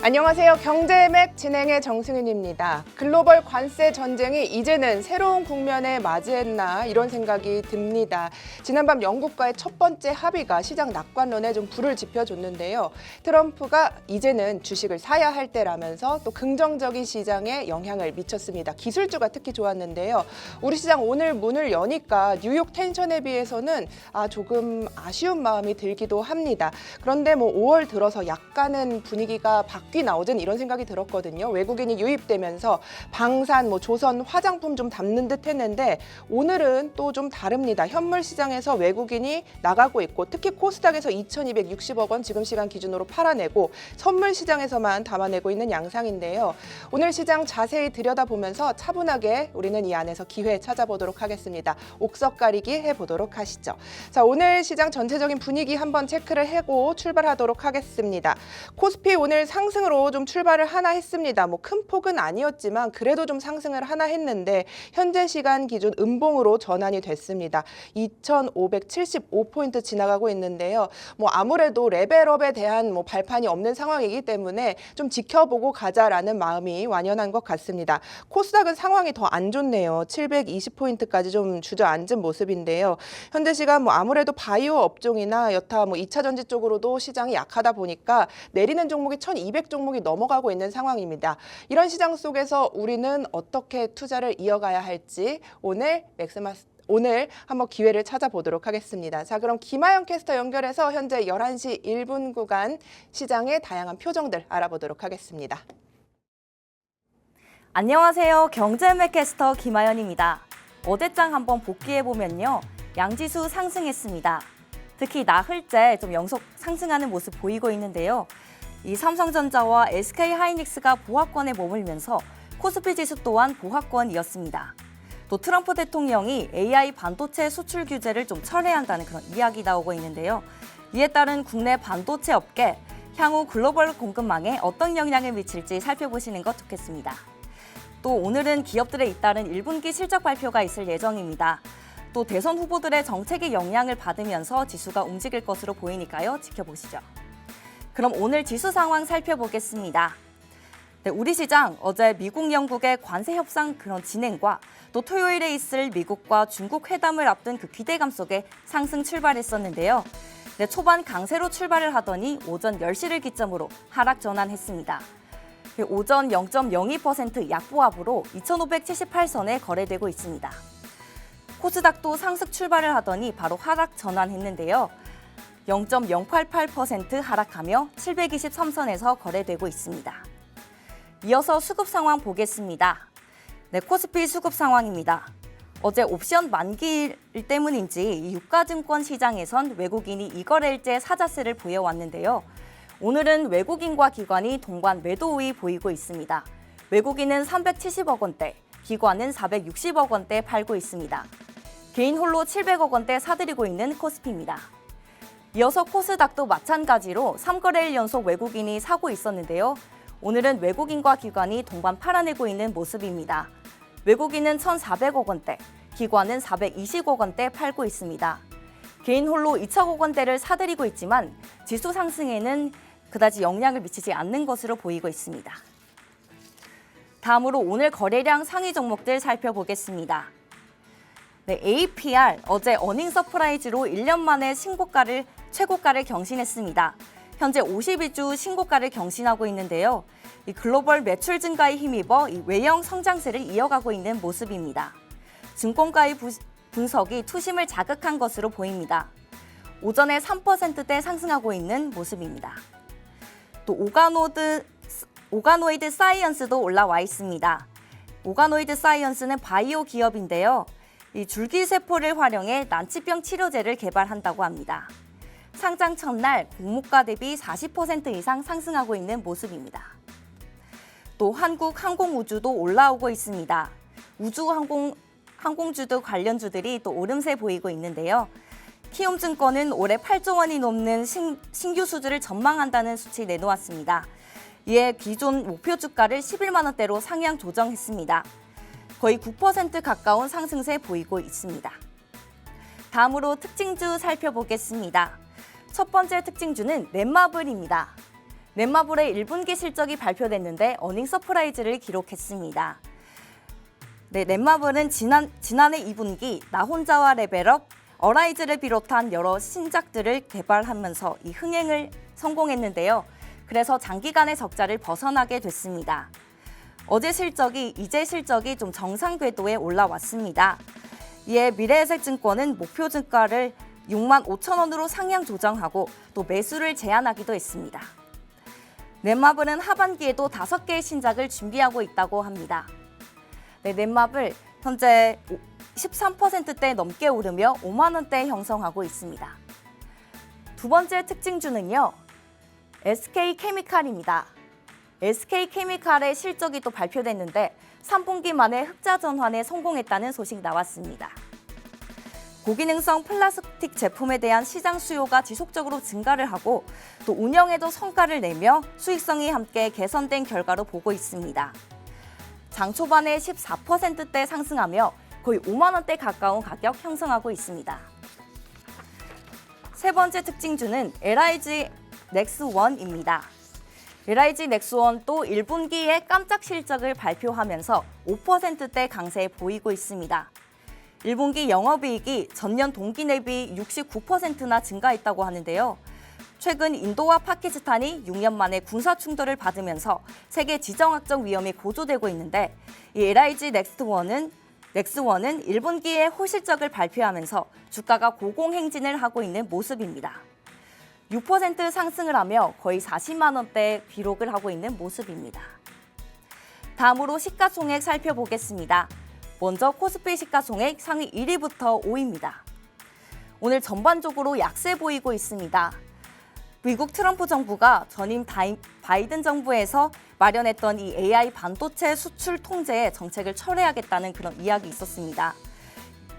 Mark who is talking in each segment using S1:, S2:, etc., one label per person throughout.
S1: 안녕하세요. 경제맥 진행의 정승윤입니다. 글로벌 관세 전쟁이 이제는 새로운 국면에 맞이했나 이런 생각이 듭니다. 지난밤 영국과의 첫 번째 합의가 시장 낙관론에 좀 불을 지펴줬는데요. 트럼프가 이제는 주식을 사야 할 때라면서 또 긍정적인 시장에 영향을 미쳤습니다. 기술주가 특히 좋았는데요. 우리 시장 오늘 문을 여니까 뉴욕 텐션에 비해서는 조금 아쉬운 마음이 들기도 합니다. 그런데 5월 들어서 약간은 분위기가 바뀌나 어제는 이런 생각이 들었거든요. 외국인이 유입되면서 방산, 조선, 화장품 좀 담는 듯 했는데 오늘은 또 좀 다릅니다. 현물 시장에서 외국인이 나가고 있고 특히 코스닥에서 2,260억 원 지금 시간 기준으로 팔아내고 선물 시장에서만 담아내고 있는 양상인데요. 오늘 시장 자세히 들여다보면서 차분하게 우리는 이 안에서 기회 찾아보도록 하겠습니다. 옥석 가리기 해보도록 하시죠. 자, 오늘 시장 전체적인 분위기 한번 체크를 하고 출발하도록 하겠습니다. 코스피 오늘 상승으로 좀 출발을 하나 했습니다. 큰 폭은 아니었지만 그래도 좀 상승을 하나 했는데 현재 시간 기준 음봉으로 전환이 됐습니다. 2,575포인트 지나가고 있는데요. 아무래도 레벨업에 대한 발판이 없는 상황이기 때문에 좀 지켜보고 가자라는 마음이 완연한 것 같습니다. 코스닥은 상황이 더 안 좋네요. 720포인트까지 좀 주저앉은 모습인데요. 현재 시간 아무래도 바이오 업종이나 여타 2차 전지 쪽으로도 시장이 약하다 보니까 내리는 종목이 1,200 종목이 넘어가고 있는 상황입니다. 이런 시장 속에서 우리는 어떻게 투자를 이어가야 할지 오늘 한번 기회를 찾아보도록 하겠습니다. 자, 그럼 김하영 캐스터 연결해서 현재 11시 1분 구간 시장의 다양한 표정들 알아보도록 하겠습니다.
S2: 안녕하세요. 경제맥 캐스터 김하연입니다. 어제장 한번 복귀해보면요. 양지수 상승했습니다. 특히 나흘째 좀 연속 상승하는 모습 보이고 있는데요. 이 삼성전자와 SK하이닉스가 보합권에 머물면서 코스피 지수 또한 보합권이었습니다. 또 트럼프 대통령이 AI 반도체 수출 규제를 좀 철회한다는 그런 이야기 나오고 있는데요. 이에 따른 국내 반도체 업계, 향후 글로벌 공급망에 어떤 영향을 미칠지 살펴보시는 것 좋겠습니다. 또 오늘은 기업들에 잇따른 1분기 실적 발표가 있을 예정입니다. 또 대선 후보들의 정책의 영향을 받으면서 지수가 움직일 것으로 보이니까요. 지켜보시죠. 그럼 오늘 지수 상황 살펴보겠습니다. 네, 우리 시장 어제 미국, 영국의 관세 협상 그런 진행과 또 토요일에 있을 미국과 중국 회담을 앞둔 그 기대감 속에 상승 출발했었는데요. 네, 초반 강세로 출발을 하더니 오전 10시를 기점으로 하락 전환했습니다. 오전 0.02% 약보합으로 2,578선에 거래되고 있습니다. 코스닥도 상승 출발을 하더니 바로 하락 전환했는데요. 0.088% 하락하며 723선에서 거래되고 있습니다. 이어서 수급 상황 보겠습니다. 네, 코스피 수급 상황입니다. 어제 옵션 만기일 때문인지 유가증권 시장에선 외국인이 이거래일제 사자세를 보여왔는데요. 오늘은 외국인과 기관이 동반 매도 우위 보이고 있습니다. 외국인은 370억 원대, 기관은 460억 원대 팔고 있습니다. 개인 홀로 700억 원대 사들이고 있는 코스피입니다. 이어서 코스닥도 마찬가지로 3거래일 연속 외국인이 사고 있었는데요. 오늘은 외국인과 기관이 동반 팔아내고 있는 모습입니다. 외국인은 1,400억 원대, 기관은 420억 원대 팔고 있습니다. 개인 홀로 2천억 원대를 사들이고 있지만 지수 상승에는 그다지 영향을 미치지 않는 것으로 보이고 있습니다. 다음으로 오늘 거래량 상위 종목들 살펴보겠습니다. 네, APR 어제 어닝 서프라이즈로 1년 만에 최고가를 경신했습니다. 현재 52주 신고가를 경신하고 있는데요. 이 글로벌 매출 증가에 힘입어 이 외형 성장세를 이어가고 있는 모습입니다. 증권가의 분석이 투심을 자극한 것으로 보입니다. 오전에 3%대 상승하고 있는 모습입니다. 또 오가노이드 사이언스도 올라와 있습니다. 오가노이드 사이언스는 바이오 기업인데요. 이 줄기세포를 활용해 난치병 치료제를 개발한다고 합니다. 상장 첫날 공모가 대비 40% 이상 상승하고 있는 모습입니다. 또 한국항공우주도 올라오고 있습니다. 항공주도 관련주들이 또 오름세 보이고 있는데요. 키움증권은 올해 8조 원이 넘는 신규 수주를 전망한다는 수치 내놓았습니다. 이에 기존 목표 주가를 11만 원대로 상향 조정했습니다. 거의 9% 가까운 상승세 보이고 있습니다. 다음으로 특징주 살펴보겠습니다. 첫 번째 특징주는 넷마블입니다. 넷마블의 1분기 실적이 발표됐는데 어닝 서프라이즈를 기록했습니다. 네, 넷마블은 지난해 2분기 나 혼자와 레벨업, 어라이즈를 비롯한 여러 신작들을 개발하면서 이 흥행을 성공했는데요. 그래서 장기간의 적자를 벗어나게 됐습니다. 이제 실적이 좀 정상 궤도에 올라왔습니다. 이에 미래에셋증권은 목표 증가를 6만 5천 원으로 상향 조정하고 또 매수를 제한하기도 했습니다. 넷마블은 하반기에도 5개의 신작을 준비하고 있다고 합니다. 네, 넷마블 현재 13%대 넘게 오르며 5만 원대 형성하고 있습니다. 두 번째 특징주는요, SK케미칼입니다. SK케미칼의 실적이 또 발표됐는데 3분기 만에 흑자 전환에 성공했다는 소식 나왔습니다. 고기능성 플라스틱 제품에 대한 시장 수요가 지속적으로 증가를 하고 또 운영에도 성과를 내며 수익성이 함께 개선된 결과로 보고 있습니다. 장 초반에 14%대 상승하며 거의 5만 원대 가까운 가격 형성하고 있습니다. 세 번째 특징주는 LIG 넥스원입니다. LIG 넥스원도 1분기에 깜짝 실적을 발표하면서 5%대 강세 보이고 있습니다. 1분기 영업이익이 전년 동기 대비 69%나 증가했다고 하는데요. 최근 인도와 파키스탄이 6년 만에 군사 충돌을 받으면서 세계 지정학적 위험이 고조되고 있는데 이 LIG 넥스원은 1분기에 호실적을 발표하면서 주가가 고공행진을 하고 있는 모습입니다. 6% 상승을 하며 거의 40만 원대 기록을 하고 있는 모습입니다. 다음으로 시가총액 살펴보겠습니다. 먼저 코스피 시가총액 상위 1위부터 5위입니다. 오늘 전반적으로 약세 보이고 있습니다. 미국 트럼프 정부가 전임 바이든 정부에서 마련했던 이 AI 반도체 수출 통제 정책을 철회하겠다는 그런 이야기 있었습니다.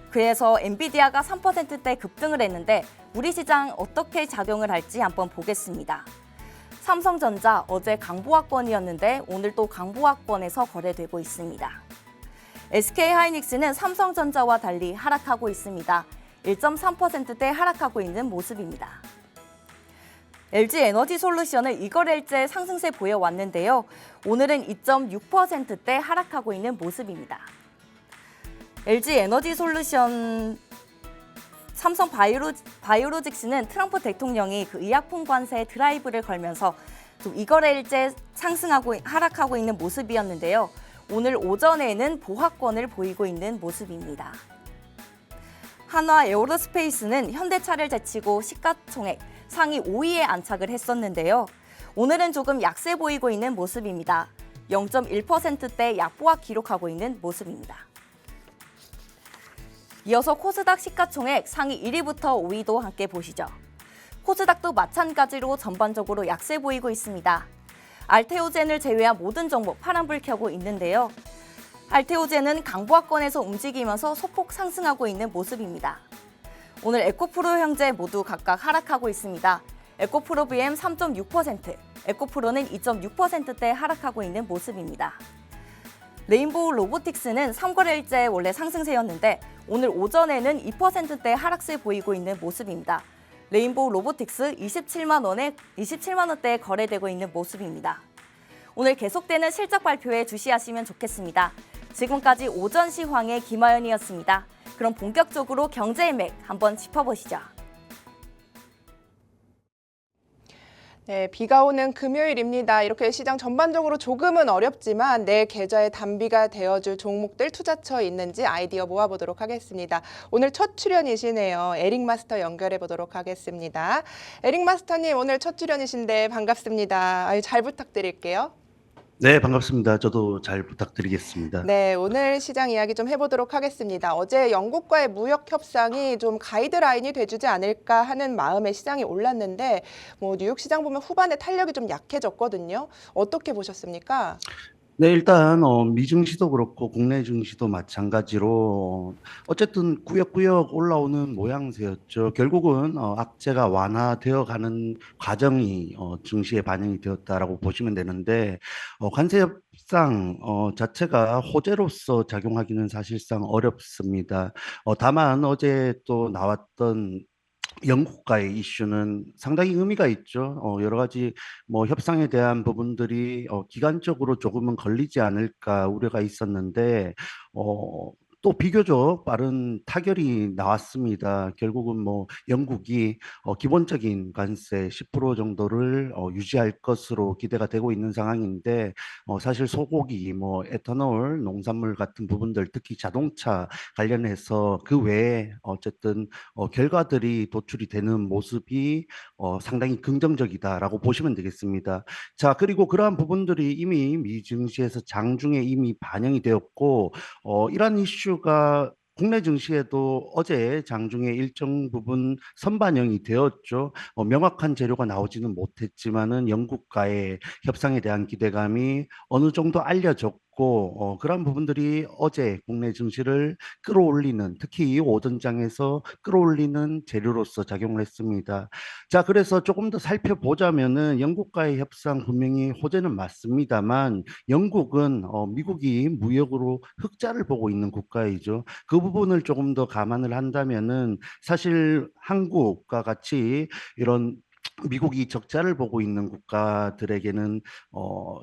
S2: 그래서 엔비디아가 3%대 급등을 했는데 우리 시장 어떻게 작용을 할지 한번 보겠습니다. 삼성전자 어제 강보합권이었는데 오늘 또 강보합권에서 거래되고 있습니다. SK하이닉스는 삼성전자와 달리 하락하고 있습니다. 1.3%대 하락하고 있는 모습입니다. LG에너지솔루션은 이거래일째 상승세 보여왔는데요. 오늘은 2.6%대 하락하고 있는 모습입니다. LG에너지솔루션 삼성바이오로직스는 트럼프 대통령이 그 의약품 관세 드라이브를 걸면서 좀 이거래일째 하락하고 있는 모습이었는데요. 오늘 오전에는 보합권을 보이고 있는 모습입니다. 한화 에어로스페이스는 현대차를 제치고 시가총액 상위 5위에 안착을 했었는데요. 오늘은 조금 약세 보이고 있는 모습입니다. 0.1%대 약보합 기록하고 있는 모습입니다. 이어서 코스닥 시가총액 상위 1위부터 5위도 함께 보시죠. 코스닥도 마찬가지로 전반적으로 약세 보이고 있습니다. 알테오젠을 제외한 모든 종목 파란불 켜고 있는데요. 알테오젠은 강보합권에서 움직이면서 소폭 상승하고 있는 모습입니다. 오늘 에코프로 형제 모두 각각 하락하고 있습니다. 에코프로 BM 3.6%, 에코프로는 2.6%대 하락하고 있는 모습입니다. 레인보우 로보틱스는 3거래일째 원래 상승세였는데 오늘 오전에는 2%대 하락세 보이고 있는 모습입니다. 레인보우 로보틱스 27만 원대에 거래되고 있는 모습입니다. 오늘 계속되는 실적 발표에 주시하시면 좋겠습니다. 지금까지 오전 시황의 김아연이었습니다. 그럼 본격적으로 경제의 맥 한번 짚어보시죠.
S1: 네, 비가 오는 금요일입니다. 이렇게 시장 전반적으로 조금은 어렵지만 내 계좌의 단비가 되어줄 종목들 투자처 있는지 아이디어 모아보도록 하겠습니다. 오늘 첫 출연이시네요. 에릭 마스터 연결해 보도록 하겠습니다. 에릭 마스터님 오늘 첫 출연이신데 반갑습니다. 잘 부탁드릴게요.
S3: 네, 반갑습니다. 저도 잘 부탁드리겠습니다.
S1: 네, 오늘 시장 이야기 좀 해보도록 하겠습니다. 어제 영국과의 무역 협상이 좀 가이드라인이 돼주지 않을까 하는 마음에 시장이 올랐는데 뉴욕 시장 보면 후반에 탄력이 좀 약해졌거든요. 어떻게 보셨습니까?
S3: 네, 일단 미증시도 그렇고 국내 증시도 마찬가지로 어쨌든 꾸역꾸역 올라오는 모양새였죠. 결국은 악재가 완화되어 가는 과정이 증시에 반영이 되었다라고 보시면 되는데 관세 협상 자체가 호재로서 작용하기는 사실상 어렵습니다. 다만 어제 또 나왔던 영국과의 이슈는 상당히 의미가 있죠. 여러 가지 뭐 협상에 대한 부분들이 기간적으로 조금은 걸리지 않을까 우려가 있었는데 어, 또 비교적 빠른 타결이 나왔습니다. 결국은 뭐 영국이 기본적인 관세 10% 정도를 유지할 것으로 기대가 되고 있는 상황인데 사실 소고기, 뭐 에탄올, 농산물 같은 부분들, 특히 자동차 관련해서 그 외에 어쨌든 결과들이 도출이 되는 모습이 상당히 긍정적이다라고 보시면 되겠습니다. 자, 그리고 그러한 부분들이 이미 미 증시에서 장중에 이미 반영이 되었고, 이러한 이슈가 국내 증시에도 어제 장중에 일정 부분 선반영이 되었죠. 명확한 재료가 나오지는 못했지만은 영국과의 협상에 대한 기대감이 어느 정도 알려졌고, 그런 부분들이 어제 국내 증시를 끌어올리는, 특히 이 오전장에서 끌어올리는 재료로서 작용을 했습니다. 자, 그래서 조금 더 살펴보자면은 영국과의 협상 분명히 호재는 맞습니다만 영국은 미국이 무역으로 흑자를 보고 있는 국가이죠. 그 부분을 조금 더 감안을 한다면은 사실 한국과 같이 이런 미국이 적자를 보고 있는 국가들에게는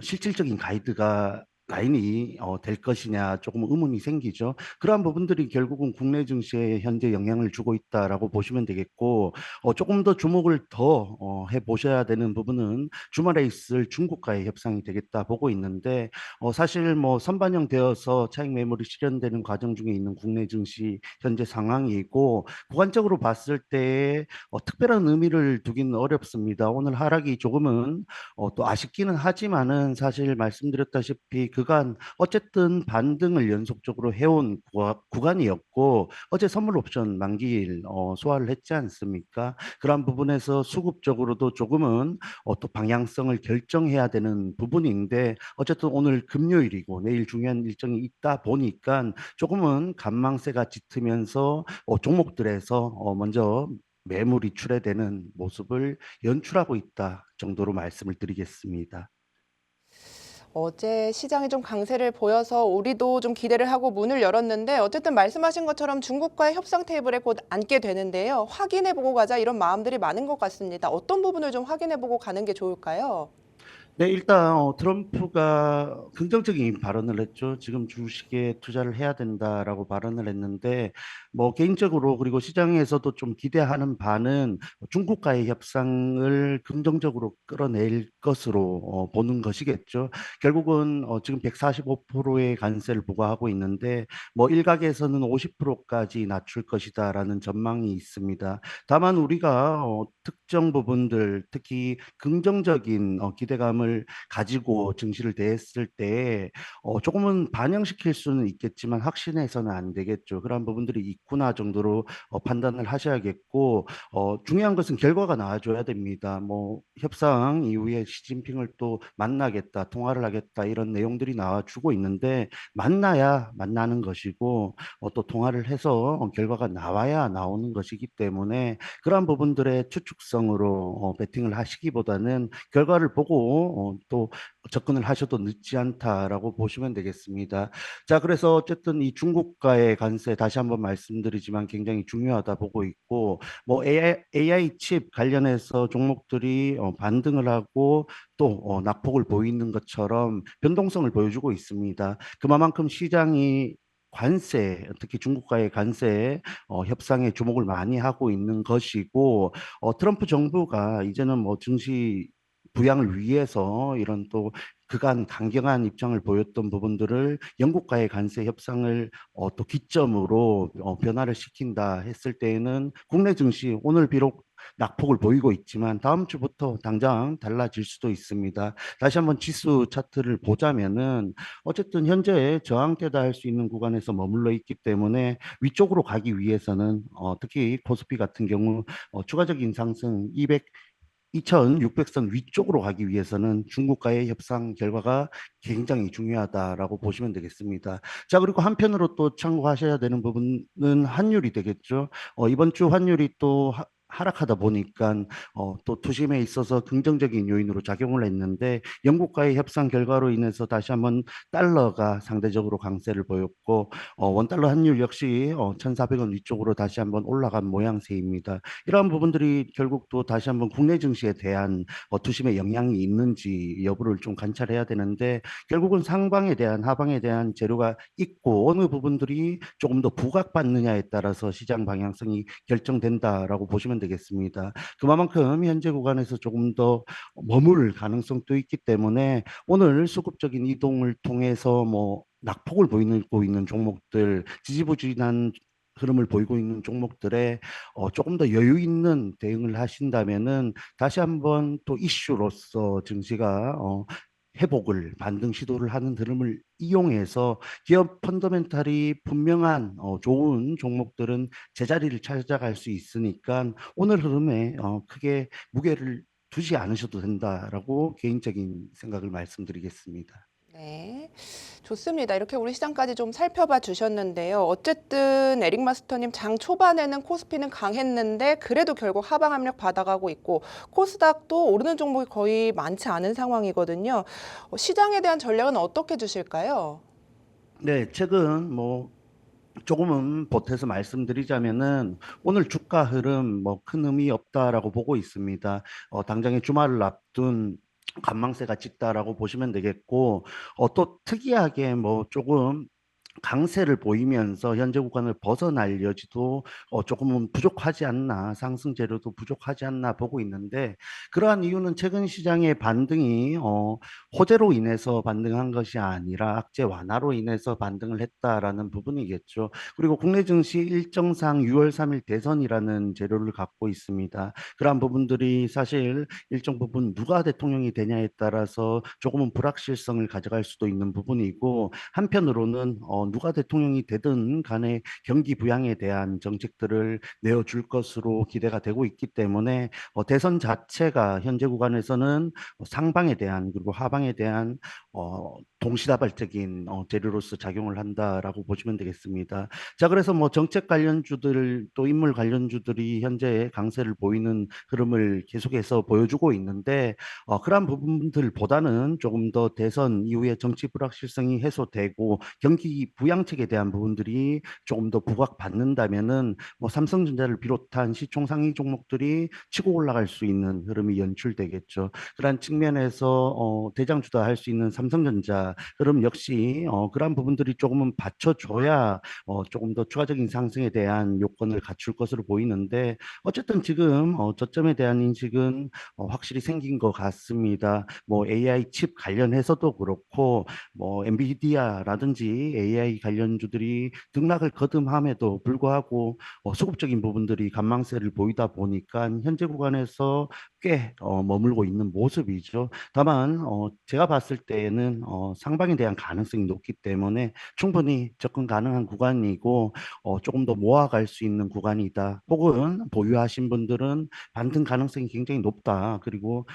S3: 실질적인 가이드가 라인이 될 것이냐 조금 의문이 생기죠. 그러한 부분들이 결국은 국내 증시에 현재 영향을 주고 있다라고 보시면 되겠고 조금 더 주목을 더 해보셔야 되는 부분은 주말에 있을 중국과의 협상이 되겠다 보고 있는데 사실 뭐 선반영되어서 차익 매물이 실현되는 과정 중에 있는 국내 증시 현재 상황이고 구간적으로 봤을 때 특별한 의미를 두기는 어렵습니다. 오늘 하락이 조금은 또 아쉽기는 하지만은 사실 말씀드렸다시피 그간 어쨌든 반등을 연속적으로 해온 구간이었고 어제 선물 옵션 만기일 소화를 했지 않습니까? 그런 부분에서 수급적으로도 조금은 또 방향성을 결정해야 되는 부분인데 어쨌든 오늘 금요일이고 내일 중요한 일정이 있다 보니까 조금은 관망세가 짙으면서 종목들에서 먼저 매물이 출회되는 모습을 연출하고 있다 정도로 말씀을 드리겠습니다.
S1: 어제 시장이 좀 강세를 보여서 우리도 좀 기대를 하고 문을 열었는데 어쨌든 말씀하신 것처럼 중국과의 협상 테이블에 곧 앉게 되는데요. 확인해 보고 가자 이런 마음들이 많은 것 같습니다. 어떤 부분을 좀 확인해 보고 가는 게 좋을까요?
S3: 네, 일단 트럼프가 긍정적인 발언을 했죠. 지금 주식에 투자를 해야 된다라고 발언을 했는데 뭐 개인적으로 그리고 시장에서도 좀 기대하는 바는 중국과의 협상을 긍정적으로 끌어낼 것으로 보는 것이겠죠. 결국은 지금 145%의 관세를 부과하고 있는데 뭐 일각에서는 50%까지 낮출 것이다라는 전망이 있습니다. 다만 우리가 특정 부분들 특히 긍정적인 기대감을 가지고 증시를 대했을 때 조금은 반영시킬 수는 있겠지만 확신해서는 안 되겠죠. 그런 부분들이 있구나 정도로 판단을 하셔야겠고 중요한 것은 결과가 나와줘야 됩니다. 뭐 협상 이후에 시진핑을 또 만나겠다, 통화를 하겠다 이런 내용들이 나와주고 있는데 만나야 만나는 것이고 또 통화를 해서 결과가 나와야 나오는 것이기 때문에 그러한 부분들의 추측성으로 베팅을 하시기보다는 결과를 보고 또 접근을 하셔도 늦지 않다라고 보시면 되겠습니다. 자, 그래서 어쨌든 이 중국과의 관세 다시 한번 말씀드리지만 굉장히 중요하다 보고 있고 뭐 AI 칩 관련해서 종목들이 반등을 하고 또 낙폭을 보이는 것처럼 변동성을 보여주고 있습니다. 그만큼 시장이 관세, 특히 중국과의 관세 협상에 주목을 많이 하고 있는 것이고 트럼프 정부가 이제는 뭐 증시 부양을 위해서 이런 또 그간 강경한 입장을 보였던 부분들을 영국과의 관세 협상을 또 기점으로 변화를 시킨다 했을 때에는 국내 증시 오늘 비록 낙폭을 보이고 있지만 다음 주부터 당장 달라질 수도 있습니다. 다시 한번 지수 차트를 보자면은 어쨌든 현재 저항대다 할 수 있는 구간에서 머물러 있기 때문에 위쪽으로 가기 위해서는 특히 코스피 같은 경우 추가적인 상승 2600선 위쪽으로 가기 위해서는 중국과의 협상 결과가 굉장히 중요하다라고 보시면 되겠습니다. 자, 그리고 한편으로 또 참고하셔야 되는 부분은 환율이 되겠죠. 이번 주 환율이 또 하락하다 보니까 또 투심에 있어서 긍정적인 요인으로 작용을 했는데 영국과의 협상 결과로 인해서 다시 한번 달러가 상대적으로 강세를 보였고 원달러 환율 역시 1,400원 위쪽으로 다시 한번 올라간 모양새입니다. 이러한 부분들이 결국 또 다시 한번 국내 증시에 대한 투심의 영향이 있는지 여부를 좀 관찰해야 되는데 결국은 상방에 대한 하방에 대한 재료가 있고 어느 부분들이 조금 더 부각받느냐에 따라서 시장 방향성이 결정된다라고 보시면 되겠습니다. 그만큼 현재 구간에서 조금 더 머물 가능성도 있기 때문에 오늘 수급적인 이동을 통해서 뭐 낙폭을 보이고 있는 종목들, 지지부진한 흐름을 보이고 있는 종목들에 조금 더 여유 있는 대응을 하신다면은 다시 한번 또 이슈로서 증시가 회복을 반등 시도를 하는 흐름을 이용해서 기업 펀더멘탈이 분명한 좋은 종목들은 제자리를 찾아갈 수 있으니까 오늘 흐름에 크게 무게를 두지 않으셔도 된다라고 개인적인 생각을 말씀드리겠습니다.
S1: 네, 좋습니다. 이렇게 우리 시장까지 좀 살펴봐 주셨는데요. 어쨌든 에릭 마스터님 장 초반에는 코스피는 강했는데 그래도 결국 하방 압력 받아가고 있고 코스닥도 오르는 종목이 거의 많지 않은 상황이거든요. 시장에 대한 전략은 어떻게 주실까요?
S3: 네, 최근 뭐 조금은 보태서 말씀드리자면은 오늘 주가 흐름 뭐 큰 의미 없다라고 보고 있습니다. 당장에 주말을 앞둔 관망세가 짙다라고 보시면 되겠고, 또 특이하게 뭐 조금 강세를 보이면서 현재 구간을 벗어날 여지도 조금은 부족하지 않나, 상승 재료도 부족하지 않나 보고 있는데 그러한 이유는 최근 시장의 반등이 호재로 인해서 반등한 것이 아니라 악재 완화로 인해서 반등을 했다라는 부분이겠죠. 그리고 국내 증시 일정상 6월 3일 대선이라는 재료를 갖고 있습니다. 그러한 부분들이 사실 일정 부분 누가 대통령이 되냐에 따라서 조금은 불확실성을 가져갈 수도 있는 부분이고 한편으로는 누가 대통령이 되든 간에 경기 부양에 대한 정책들을 내어줄 것으로 기대가 되고 있기 때문에 대선 자체가 현재 구간에서는 상방에 대한 그리고 하방에 대한 동시다발적인 재료로서 작용을 한다라고 보시면 되겠습니다. 자, 그래서 뭐 정책 관련주들 또 인물 관련주들이 현재 강세를 보이는 흐름을 계속해서 보여주고 있는데 그러한 부분들보다는 조금 더 대선 이후에 정치 불확실성이 해소되고 경기 부양책에 대한 부분들이 조금 더 부각받는다면은 뭐 삼성전자를 비롯한 시총 상위 종목들이 치고 올라갈 수 있는 흐름이 연출되겠죠. 그러한 측면에서 대장주다 할 수 있는 삼성전자 흐름 역시 그러한 부분들이 조금은 받쳐줘야 조금 더 추가적인 상승에 대한 요건을 갖출 것으로 보이는데 어쨌든 지금 저점에 대한 인식은 확실히 생긴 것 같습니다. 뭐 AI 칩 관련해서도 그렇고 뭐 엔비디아라든지 AI 관련주들이 등락을 거듭함에도 불구하고 수급적인 부분들이 관망세를 보이다 보니까 현재 구간에서 꽤 머물고 있는 모습이죠. 다만 제가 봤을 때에는 상방에 대한 가능성이 높기 때문에 충분히 접근 가능한 구간이고 조금 더 모아갈 수 있는 구간이다. 혹은 보유하신 분들은 반등 가능성이 굉장히 높다. 그리고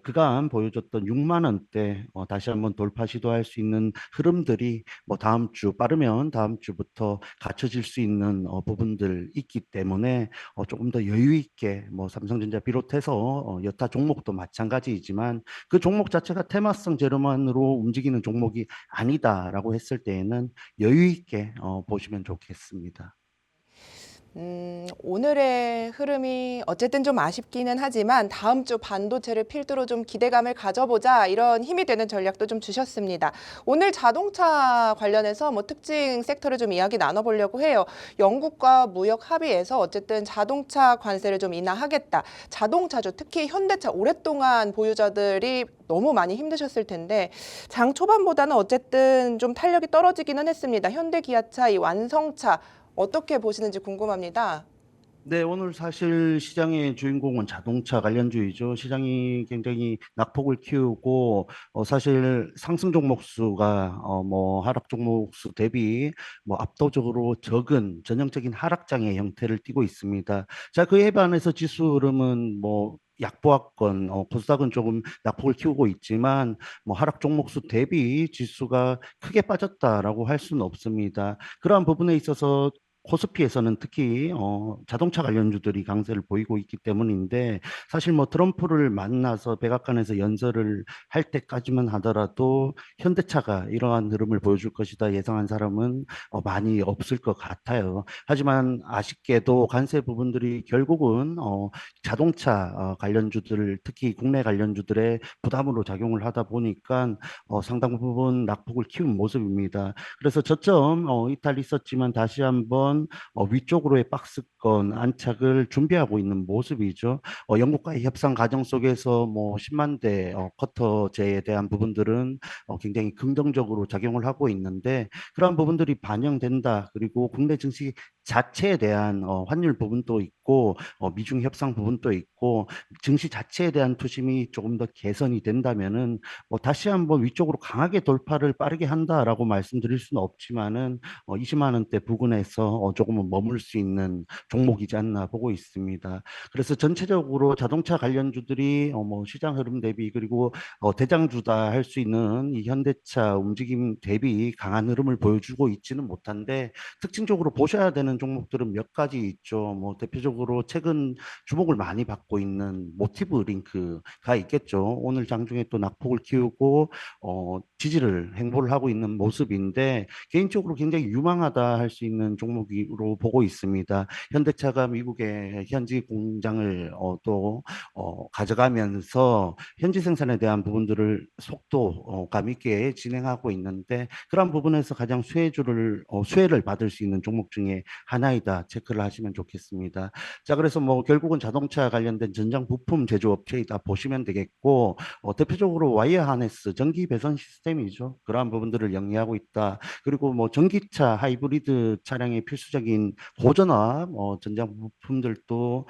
S3: 그간 보여줬던 6만 원대 다시 한번 돌파 시도할 수 있는 흐름들이 뭐 다음 주 빠르면 다음 주부터 갖춰질 수 있는 부분들 있기 때문에 조금 더 여유 있게 뭐 삼성전자 비롯해서 여타 종목도 마찬가지이지만 그 종목 자체가 테마성 재료만으로 움직이는 종목이 아니다라고 했을 때에는 여유 있게 보시면 좋겠습니다.
S1: 오늘의 흐름이 어쨌든 좀 아쉽기는 하지만 다음 주 반도체를 필두로 좀 기대감을 가져보자 이런 힘이 되는 전략도 좀 주셨습니다. 오늘 자동차 관련해서 뭐 특징 섹터를 좀 이야기 나눠보려고 해요. 영국과 무역 합의에서 어쨌든 자동차 관세를 좀 인하하겠다. 자동차주 특히 현대차 오랫동안 보유자들이 너무 많이 힘드셨을 텐데 장 초반보다는 어쨌든 좀 탄력이 떨어지기는 했습니다. 현대 기아차 이 완성차 어떻게 보시는지 궁금합니다.
S3: 네, 오늘 사실 시장의 주인공은 자동차 관련주이죠. 시장이 굉장히 낙폭을 키우고 사실 상승 종목 수가 뭐 하락 종목 수 대비 뭐 압도적으로 적은 전형적인 하락장의 형태를 띠고 있습니다. 자, 그에 반해서 지수 흐름은 뭐 약보합권, 코스닥은 조금 낙폭을 키우고 있지만 뭐 하락 종목 수 대비 지수가 크게 빠졌다라고 할 수는 없습니다. 그러한 부분에 있어서 코스피에서는 특히 자동차 관련주들이 강세를 보이고 있기 때문인데 사실 뭐 트럼프를 만나서 백악관에서 연설을 할 때까지만 하더라도 현대차가 이러한 흐름을 보여줄 것이다 예상한 사람은 많이 없을 것 같아요. 하지만 아쉽게도 관세 부분들이 결국은 자동차 관련주들 특히 국내 관련주들의 부담으로 작용을 하다 보니까 상당 부분 낙폭을 키운 모습입니다. 그래서 저점 이탈 있었지만 다시 한번 위쪽으로의 박스권 안착을 준비하고 있는 모습이죠. 영국과의 협상 과정 속에서 뭐 10만 대 커터제에 대한 부분들은 굉장히 긍정적으로 작용을 하고 있는데 그러한 부분들이 반영된다. 그리고 국내 증시 자체에 대한 환율 부분도 있고 미중 협상 부분도 있고 증시 자체에 대한 투심이 조금 더 개선이 된다면은 다시 한번 위쪽으로 강하게 돌파를 빠르게 한다라고 말씀드릴 수는 없지만은 20만 원대 부근에서 조금은 머물 수 있는 종목이지 않나 보고 있습니다. 그래서 전체적으로 자동차 관련주들이 뭐 시장 흐름 대비 그리고 대장주다 할 수 있는 이 현대차 움직임 대비 강한 흐름을 보여주고 있지는 못한데 특징적으로 보셔야 되는 종목들은 몇 가지 있죠. 뭐 대표적으로 최근 주목을 많이 받고 있는 모티브 링크가 있겠죠. 오늘 장중에 또 낙폭을 키우고 지지를 행보를 하고 있는 모습인데 개인적으로 굉장히 유망하다 할 수 있는 종목으로 보고 있습니다. 현대차가 미국의 현지 공장을 또 가져가면서 현지 생산에 대한 부분들을 속도감 있게 진행하고 있는데 그런 부분에서 가장 수혜를 받을 수 있는 종목 중에 하나이다 체크를 하시면 좋겠습니다. 자, 그래서 뭐 결국은 자동차 관련된 전장 부품 제조업체이다 보시면 되겠고 대표적으로 와이어 하네스 전기 배선 시스템이죠. 그러한 부분들을 영위하고 있다. 그리고 뭐 전기차 하이브리드 차량의 필수적인 고전압 전장 부품들도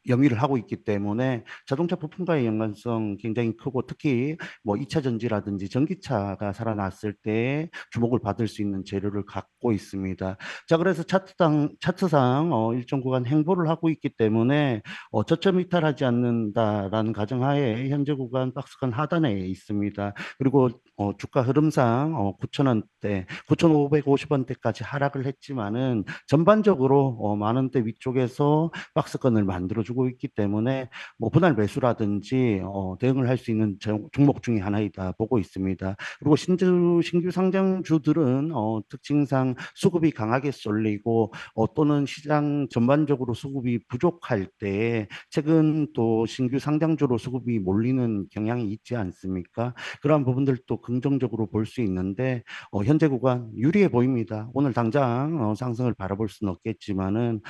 S3: 영위를 하고 있기 때문에 자동차 부품과의 연관성 굉장히 크고 특히 뭐 2차 전지라든지 전기차가 살아났을 때 주목을 받을 수 있는 재료를 갖고 있습니다. 자, 그래서 차트상 일정 구간 행보를 하고 있기 때문에 저점 이탈하지 않는다라는 가정하에 현재 구간 박스권 하단에 있습니다. 그리고 주가 흐름상 9,000원대, 9,550원대까지 하락을 했지만은 전반적으로 만 원대 위쪽에서 박스권을 만들어주고 있기 때문에 뭐 분할 매수라든지 대응을 할 수 있는 종목 중에 하나이다 보고 있습니다. 그리고 신규 상장주들은 특징상 수급이 강하게 쏠리고 또는 시장 전반적으로 수급이 부족할 때 최근 또 신규 상장주로 수급이 몰리는 경향이 있지 않습니까? 그러한 부분들도 긍정적으로 볼 수 있는데 현재 구간 유리해 보입니다. 오늘 당장 상승을 바라볼 수는 없겠지만은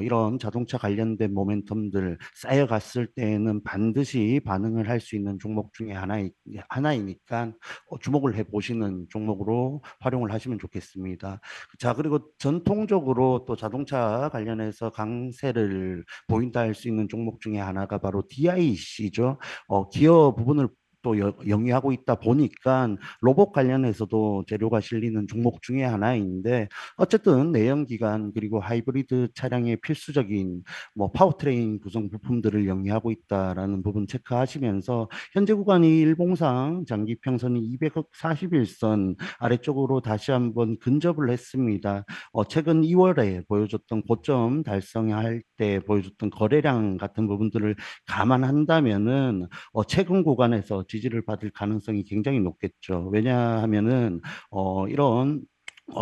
S3: 이런 자동차 관련된 모멘텀들 쌓여갔을 때에는 반드시 반응을 할 수 있는 종목 중에 하나이니까 주목을 해보시는 종목으로 활용을 하시면 좋겠습니다. 자, 그리고 전통적으로 또 자동차 관련해서 강세를 보인다 할 수 있는 종목 중에 하나가 바로 DIC죠. 기어 부분을 또 영위하고 있다 보니까 로봇 관련해서도 재료가 실리는 종목 중에 하나인데 어쨌든 내연기관 그리고 하이브리드 차량의 필수적인 뭐 파워트레인 구성 부품들을 영위하고 있다라는 부분 체크하시면서 현재 구간이 일봉상 장기 평선이 241선 아래쪽으로 다시 한번 근접을 했습니다. 최근 2월에 보여줬던 고점 달성할 때 보여줬던 거래량 같은 부분들을 감안한다면은 최근 구간에서 지지를 받을 가능성이 굉장히 높겠죠. 왜냐하면은 이런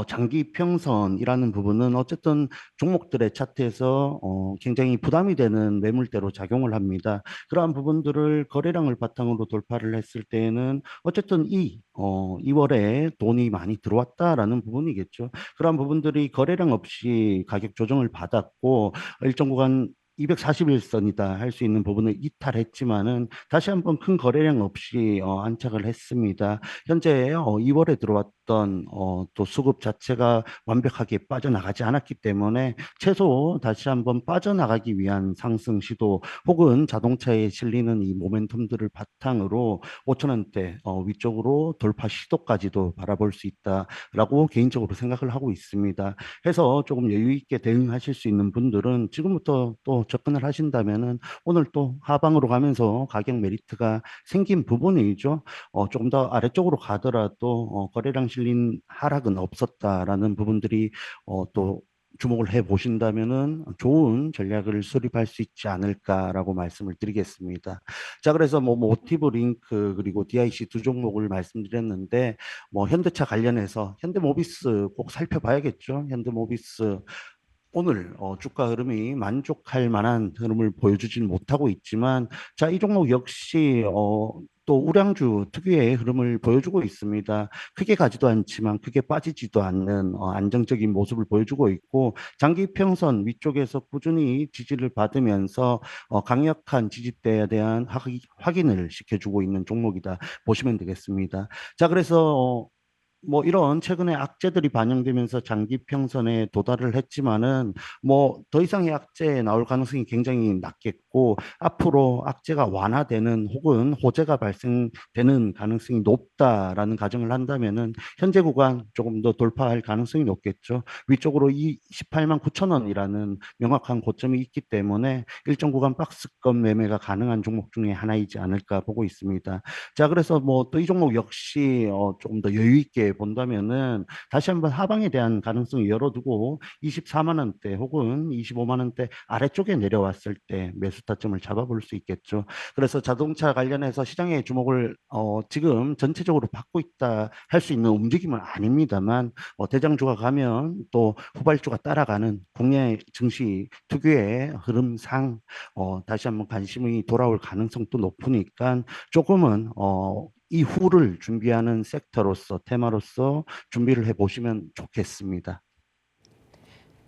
S3: 장기 평선이라는 부분은 어쨌든 종목들의 차트에서 굉장히 부담이 되는 매물대로 작용을 합니다. 그러한 부분들을 거래량을 바탕으로 돌파를 했을 때에는 어쨌든 2월에 돈이 많이 들어왔다라는 부분이겠죠. 그러한 부분들이 거래량 없이 가격 조정을 받았고 일정 구간 241선이다 할 수 있는 부분을 이탈했지만은 다시 한번 큰 거래량 없이 안착을 했습니다. 현재 2월에 들어왔던 또 수급 자체가 완벽하게 빠져나가지 않았기 때문에 최소 다시 한번 빠져나가기 위한 상승 시도 혹은 자동차에 실리는 이 모멘텀들을 바탕으로 5천원대 위쪽으로 돌파 시도까지도 바라볼 수 있다라고 개인적으로 생각을 하고 있습니다. 해서 조금 여유 있게 대응하실 수 있는 분들은 지금부터 또 접근을 하신다면은 오늘 또 하방으로 가면서 가격 메리트가 생긴 부분이죠. 조금 더 아래쪽으로 가더라도 거래량 실린 하락은 없었다라는 부분들이 또 주목을 해 보신다면은 좋은 전략을 수립할 수 있지 않을까라고 말씀을 드리겠습니다. 자, 그래서 뭐 모티브 링크 그리고 DIC 두 종목을 말씀드렸는데 뭐 현대차 관련해서 현대모비스 꼭 살펴봐야겠죠. 현대모비스 오늘 주가 흐름이 만족할 만한 흐름을 보여주진 못하고 있지만 자, 이 종목 역시 또 우량주 특유의 흐름을 보여주고 있습니다. 크게 가지도 않지만 크게 빠지지도 않는 안정적인 모습을 보여주고 있고 장기 평선 위쪽에서 꾸준히 지지를 받으면서 강력한 지지대에 대한 확인을 시켜주고 있는 종목이다 보시면 되겠습니다. 자, 그래서 뭐 이런 최근에 악재들이 반영되면서 장기 평선에 도달을 했지만은 뭐 더 이상의 악재 나올 가능성이 굉장히 낮겠고 앞으로 악재가 완화되는 혹은 호재가 발생되는 가능성이 높다라는 가정을 한다면은 현재 구간 조금 더 돌파할 가능성이 높겠죠. 위쪽으로 이 18만 9천 원이라는 명확한 고점이 있기 때문에 일정 구간 박스권 매매가 가능한 종목 중에 하나이지 않을까 보고 있습니다. 자, 그래서 뭐 또 이 종목 역시 조금 더 여유 있게 본다면은 다시 한번 하방에 대한 가능성을 열어두고 24만 원대 혹은 25만 원대 아래쪽에 내려왔을 때 매수 타점을 잡아볼 수 있겠죠. 그래서 자동차 관련해서 시장의 주목을 지금 전체적으로 받고 있다 할 수 있는 움직임은 아닙니다만 대장주가 가면 또 후발주가 따라가는 국내 증시 특유의 흐름상 다시 한번 관심이 돌아올 가능성도 높으니까 조금은 이후를 준비하는 섹터로서 테마로서 준비를 해보시면 좋겠습니다.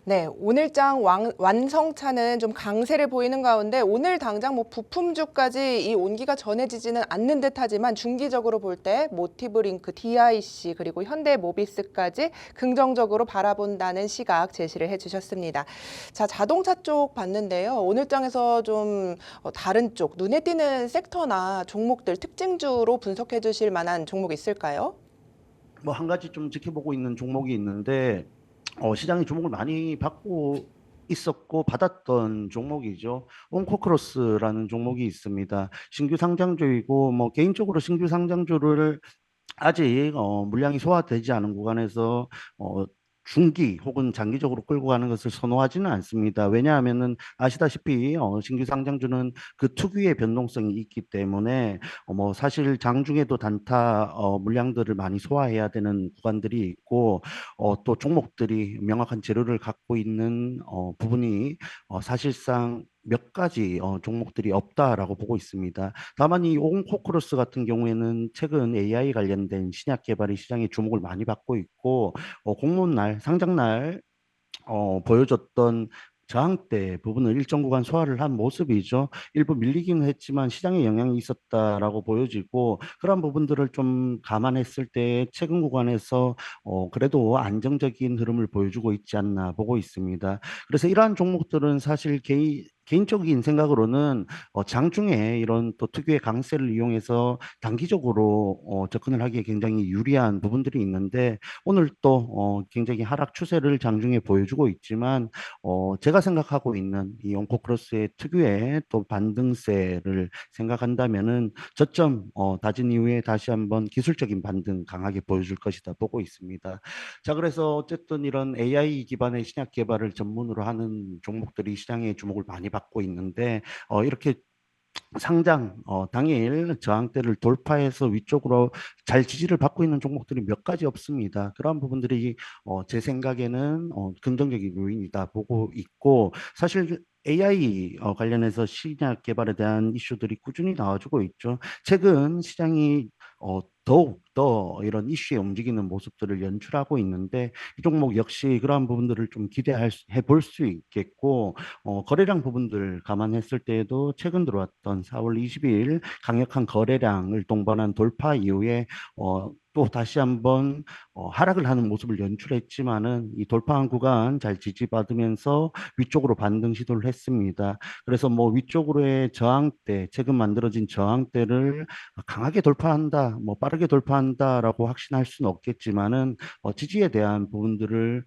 S1: 네, 오늘장 완성차는 좀 강세를 보이는 가운데 오늘 당장 뭐 부품주까지 이 온기가 전해지지는 않는 듯하지만 중기적으로 볼 때 모티브링크, DIC 그리고 현대모비스까지 긍정적으로 바라본다는 시각 제시를 해주셨습니다. 자, 자동차 쪽 봤는데요. 오늘장에서 좀 다른 쪽 눈에 띄는 섹터나 종목들 특징주로 분석해 주실 만한 종목 있을까요?
S3: 뭐 한 가지 좀 지켜보고 있는 종목이 있는데 시장이 주목을 많이 받고 있었고 받았던 종목이죠. 온코크로스라는 종목이 있습니다. 신규 상장주이고 뭐 개인적으로 신규 상장주를 아직 물량이 소화되지 않은 구간에서 중기 혹은 장기적으로 끌고 가는 것을 선호하지는 않습니다. 왜냐하면은 아시다시피 신규 상장주는 그 특유의 변동성이 있기 때문에 뭐 사실 장중에도 단타 물량들을 많이 소화해야 되는 구간들이 있고 또 종목들이 명확한 재료를 갖고 있는 부분이 사실상 몇 가지 종목들이 없다라고 보고 있습니다. 다만 이 온코크로스 같은 경우에는 최근 AI 관련된 신약 개발이 시장에 주목을 많이 받고 있고 공모날, 상장날 보여줬던 저항대 부분을 일정 구간 소화를 한 모습이죠. 일부 밀리기는 했지만 시장에 영향이 있었다라고 보여지고 그런 부분들을 좀 감안했을 때 최근 구간에서 그래도 안정적인 흐름을 보여주고 있지 않나 보고 있습니다. 그래서 이러한 종목들은 사실 개인적인 생각으로는 장중에 이런 또 특유의 강세를 이용해서 단기적으로 접근을 하기에 굉장히 유리한 부분들이 있는데 오늘 또 굉장히 하락 추세를 장중에 보여주고 있지만 제가 생각하고 있는 이 온코크로스의 특유의 또 반등세를 생각한다면은 저점 다진 이후에 다시 한번 기술적인 반등 강하게 보여줄 것이다 보고 있습니다. 자, 그래서 어쨌든 이런 AI 기반의 신약 개발을 전문으로 하는 종목들이 시장에 주목을 많이 받고 있는데 이렇게 상장 당일 저항대를 돌파해서 위쪽으로 잘 지지를 받고 있는 종목들이 몇 가지 없습니다. 그런 부분들이 제 생각에는 긍정적인 요인이다 보고 있고 사실 AI 관련해서 신약 개발에 대한 이슈들이 꾸준히 나와주고 있죠. 최근 시장이 더욱 더 이런 이슈에 움직이는 모습들을 연출하고 있는데 이 종목 역시 그러한 부분들을 좀 해볼 수 있겠고 거래량 부분들 감안했을 때에도 최근 들어왔던 4월 22일 강력한 거래량을 동반한 돌파 이후에 또 다시 한번 하락을 하는 모습을 연출했지만은 이 돌파한 구간 잘 지지받으면서 위쪽으로 반등 시도를 했습니다. 그래서 뭐 위쪽으로의 저항대, 최근 만들어진 저항대를 강하게 돌파한다, 뭐 빠르게 돌파한다라고 확신할 수는 없겠지만은 지지에 대한 부분들을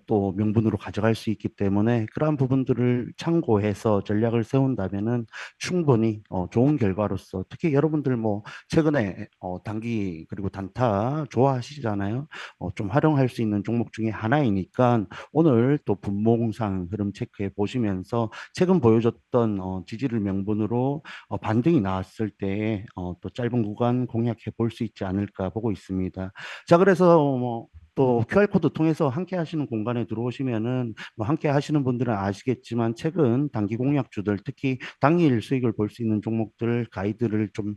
S3: 또 명분으로 가져갈 수 있기 때문에 그러한 부분들을 참고해서 전략을 세운다면은 충분히 좋은 결과로서 특히 여러분들 뭐 최근에 단기 그리고 단타 좋아하시잖아요. 좀 활용할 수 있는 종목 중에 하나이니까 오늘 또 분봉상 흐름 체크해 보시면서 최근 보여줬던 지지를 명분으로 반등이 나왔을 때 또 짧은 구간 공략해 볼 수 있지 않을까 보고 있습니다. 자, 그래서 또 QR코드 통해서 함께 하시는 공간에 들어오시면은 뭐 함께 하시는 분들은 아시겠지만 최근 단기 공략주들 특히 당일 수익을 볼 수 있는 종목들 가이드를 좀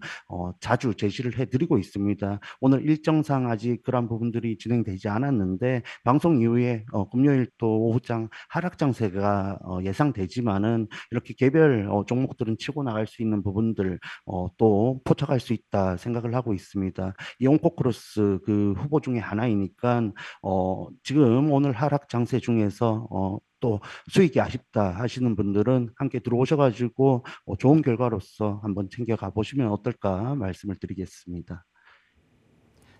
S3: 자주 제시를 해드리고 있습니다. 오늘 일정상 아직 그런 부분들이 진행되지 않았는데 방송 이후에 금요일 또 오후장 하락 장세가 예상되지만은 이렇게 개별 종목들은 치고 나갈 수 있는 부분들 또 포착할 수 있다 생각을 하고 있습니다. 이온코크로스 그 후보 중에 하나이니까 지금 오늘 하락 장세 중에서 또 수익이 아쉽다 하시는 분들은 함께 들어오셔가지고 좋은 결과로서 한번 챙겨가 보시면 어떨까 말씀을 드리겠습니다.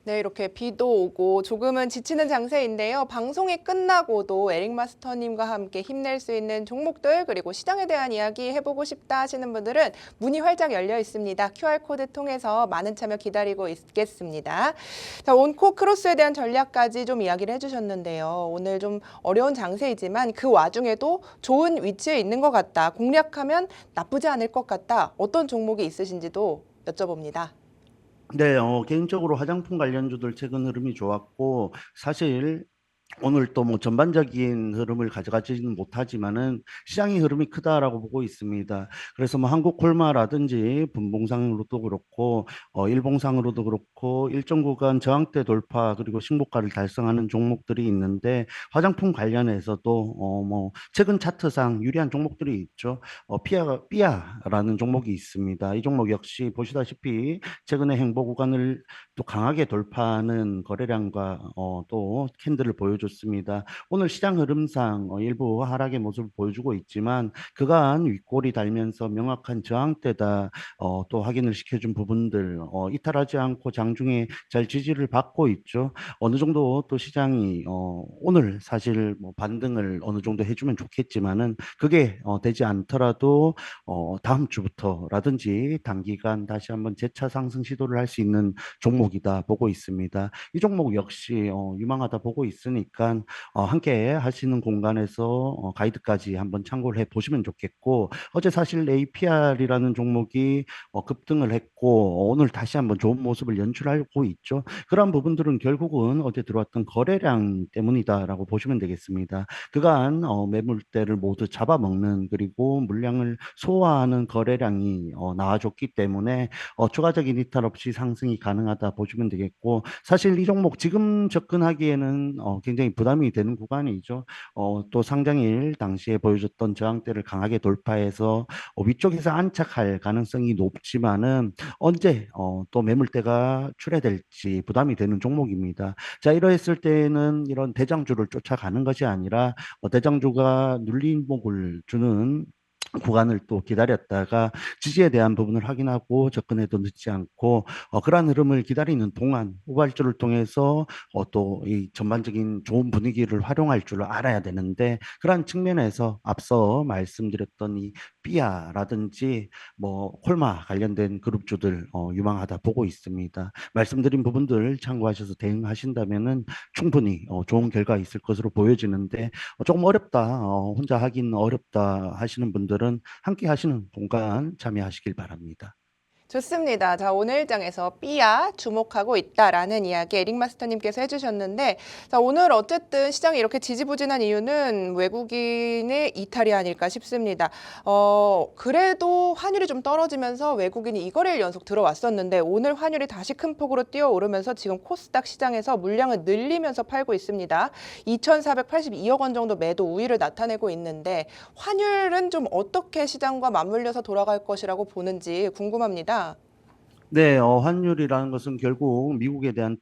S1: 네, 이렇게 비도 오고 조금은 지치는 장세인데요. 방송이 끝나고도 에릭 마스터님과 함께 힘낼 수 있는 종목들 그리고 시장에 대한 이야기 해보고 싶다 하시는 분들은 문이 활짝 열려 있습니다. QR코드 통해서 많은 참여 기다리고 있겠습니다. 자, 온코 크로스에 대한 전략까지 좀 이야기를 해주셨는데요. 오늘 좀 어려운 장세이지만 그 와중에도 좋은 위치에 있는 것 같다. 공략하면 나쁘지 않을 것 같다. 어떤 종목이 있으신지도 여쭤봅니다.
S3: 네, 개인적으로 화장품 관련주들 최근 흐름이 좋았고, 사실 오늘 또 뭐 전반적인 흐름을 가져가지는 못하지만은 시장의 흐름이 크다라고 보고 있습니다. 그래서 뭐 한국콜마라든지 분봉상으로도 그렇고 일봉상으로도 그렇고 일정 구간 저항대 돌파 그리고 신고가를 달성하는 종목들이 있는데 화장품 관련해서도 뭐 최근 차트상 유리한 종목들이 있죠. 삐아라는 종목이 있습니다. 이 종목 역시 보시다시피 최근에 행보 구간을 또 강하게 돌파하는 거래량과 또 캔들을 보여줬습니다. 오늘 시장 흐름상 일부 하락의 모습을 보여주고 있지만 그간 윗골이 달면서 명확한 저항대다 또 확인을 시켜준 부분들 이탈하지 않고 장중에 잘 지지를 받고 있죠. 어느 정도 또 시장이 오늘 사실 뭐 반등을 어느 정도 해주면 좋겠지만은 그게 되지 않더라도 다음 주부터라든지 단기간 다시 한번 재차 상승 시도를 할 수 있는 종목이다 보고 있습니다. 이 종목 역시 유망하다 보고 있으니까 함께 하시는 공간에서 가이드까지 한번 참고를 해 보시면 좋겠고 어제 사실 APR이라는 종목이 급등을 했고 오늘 다시 한번 좋은 모습을 연출하고 있죠. 그런 부분들은 결국은 어제 들어왔던 거래량 때문이다라고 보시면 되겠습니다. 그간 매물대를 모두 잡아먹는 그리고 물량을 소화하는 거래량이 나와줬기 때문에 추가적인 이탈 없이 상승이 가능하다 보시면 되겠고 사실 이 종목 지금 접근하기에는 굉장히 부담이 되는 구간이죠. 또 상장일 당시에 보여줬던 저항대를 강하게 돌파해서 위쪽에서 안착할 가능성이 높지만은 언제 또 매물대가 출회될지 부담이 되는 종목입니다. 자, 이러했을 때는 이런 대장주를 쫓아가는 것이 아니라 대장주가 눌림목을 주는 구간을 또 기다렸다가 지지에 대한 부분을 확인하고 접근해도 늦지 않고 그러한 흐름을 기다리는 동안 후발주를 통해서 또 이 전반적인 좋은 분위기를 활용할 줄 알아야 되는데 그러한 측면에서 앞서 말씀드렸던 이 삐아라든지 뭐 콜마 관련된 그룹주들 유망하다 보고 있습니다. 말씀드린 부분들 참고하셔서 대응하신다면은 충분히 좋은 결과 있을 것으로 보여지는데 조금 어렵다 혼자 하긴 어렵다 하시는 분들은 함께 하시는 공간 참여하시길 바랍니다.
S1: 좋습니다. 자, 오늘 일정에서 삐아 주목하고 있다라는 이야기 에릭 마스터님께서 해주셨는데, 자, 오늘 어쨌든 시장이 이렇게 지지부진한 이유는 외국인의 이탈이 아닐까 싶습니다. 그래도 환율이 좀 떨어지면서 외국인이 이거래일 연속 들어왔었는데 오늘 환율이 다시 큰 폭으로 뛰어오르면서 지금 코스닥 시장에서 물량을 늘리면서 팔고 있습니다. 2,482억 원 정도 매도 우위를 나타내고 있는데 환율은 좀 어떻게 시장과 맞물려서 돌아갈 것이라고 보는지 궁금합니다.
S3: 네, 환율이라는 것은 결국 미국에 대한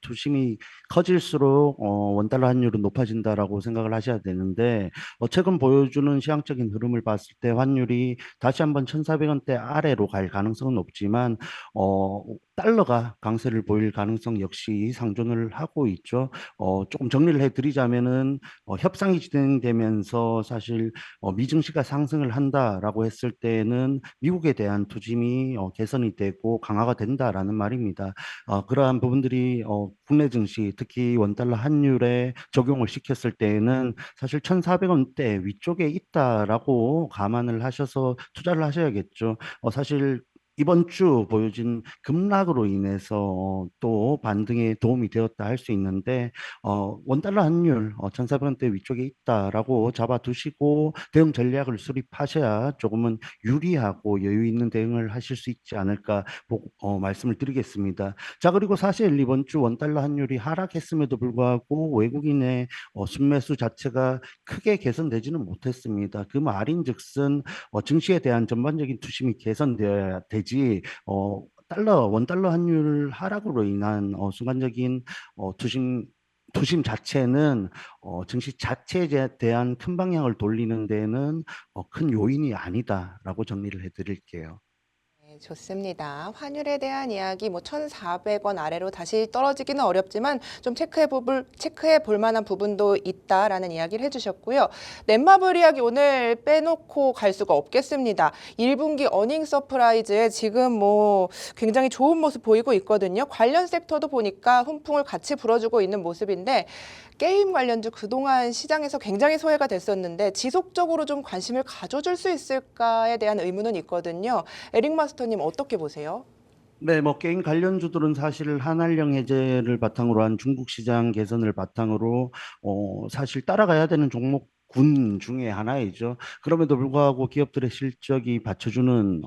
S3: 투심이 커질수록 원달러 환율은 높아진다라고 생각을 하셔야 되는데 최근 보여주는 시장적인 흐름을 봤을 때 환율이 다시 한번 1,400원대 아래로 갈 가능성은 높지만 달러가 강세를 보일 가능성 역시 상존을 하고 있죠. 조금 정리를 해드리자면은 협상이 진행되면서 사실 미증시가 상승을 한다라고 했을 때는 미국에 대한 투짐이 개선이 되고 강화가 된다라는 말입니다. 그러한 부분들이 국내 증시, 특히 원달러 환율에 적용을 시켰을 때에는 사실 1,400원대 위쪽에 있다라고 감안을 하셔서 투자를 하셔야겠죠. 사실 이번 주 보여진 급락으로 인해서 또 반등에 도움이 되었다 할 수 있는데 원달러 환율 1,400원대 위쪽에 있다라고 잡아두시고 대응 전략을 수립하셔야 조금은 유리하고 여유 있는 대응을 하실 수 있지 않을까 말씀을 드리겠습니다. 자, 그리고 사실 이번 주 원달러 환율이 하락했음에도 불구하고 외국인의 순매수 자체가 크게 개선되지는 못했습니다. 그 말인즉슨 증시에 대한 전반적인 투심이 개선되어야 되지 원달러 환율 하락으로 인한 순간적인 투심 자체는 증시 자체에 대한 큰 방향을 돌리는 데는 큰 요인이 아니다라고 정리를 해드릴게요.
S1: 네, 좋습니다. 환율에 대한 이야기, 1,400원 아래로 다시 떨어지기는 어렵지만 좀 체크해 볼 만한 부분도 있다라는 이야기를 해주셨고요. 넷마블 이야기 오늘 빼놓고 갈 수가 없겠습니다. 1분기 어닝 서프라이즈에 지금 굉장히 좋은 모습 보이고 있거든요. 관련 섹터도 보니까 훈풍을 같이 불어주고 있는 모습인데 게임 관련주 그동안 시장에서 굉장히 소외가 됐었는데 지속적으로 좀 관심을 가져줄 수 있을까에 대한 의문은 있거든요. 에릭 마스터님 어떻게 보세요?
S3: 네, 게임 관련주들은 사실 한한령 해제를 바탕으로 한 중국 시장 개선을 바탕으로 사실 따라가야 되는 종목 군 중에 하나이죠. 그럼에도 불구하고 기업들의 실적이 받쳐주는